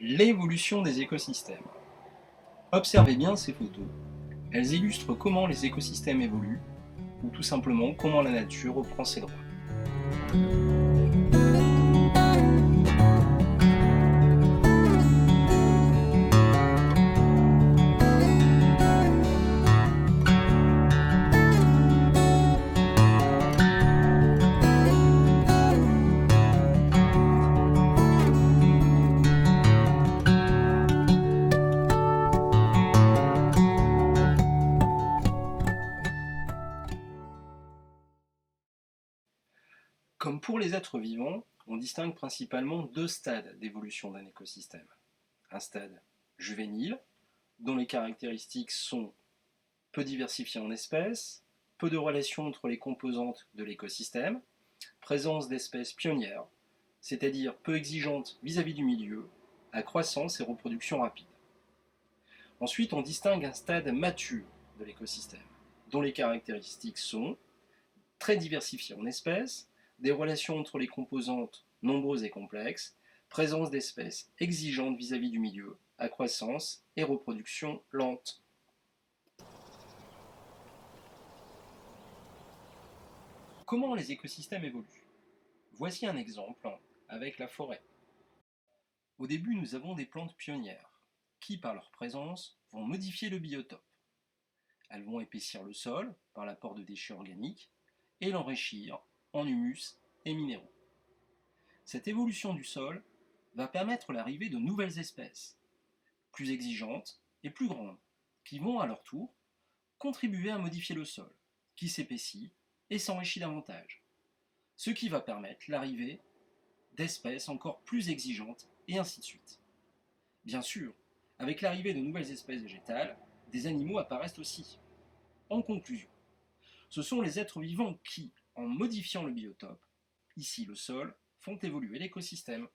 L'évolution des écosystèmes. Observez bien ces photos. Elles illustrent comment les écosystèmes évoluent, ou tout simplement comment la nature reprend ses droits. Comme pour les êtres vivants, on distingue principalement deux stades d'évolution d'un écosystème. Un stade juvénile, dont les caractéristiques sont peu diversifiées en espèces, peu de relations entre les composantes de l'écosystème, présence d'espèces pionnières, c'est-à-dire peu exigeantes vis-à-vis du milieu, à croissance et reproduction rapide. Ensuite, on distingue un stade mature de l'écosystème, dont les caractéristiques sont très diversifiées en espèces, des relations entre les composantes nombreuses et complexes, présence d'espèces exigeantes vis-à-vis du milieu, à croissance et reproduction lente. Comment les écosystèmes évoluent? Voici un exemple avec la forêt. Au début, nous avons des plantes pionnières qui, par leur présence, vont modifier le biotope. Elles vont épaissir le sol par l'apport de déchets organiques et l'enrichir en humus et minéraux. Cette évolution du sol va permettre l'arrivée de nouvelles espèces, plus exigeantes et plus grandes, qui vont à leur tour contribuer à modifier le sol, qui s'épaissit et s'enrichit davantage, ce qui va permettre l'arrivée d'espèces encore plus exigeantes et ainsi de suite. Bien sûr, avec l'arrivée de nouvelles espèces végétales, des animaux apparaissent aussi. En conclusion, ce sont les êtres vivants qui, en modifiant le biotope, ici le sol, font évoluer l'écosystème.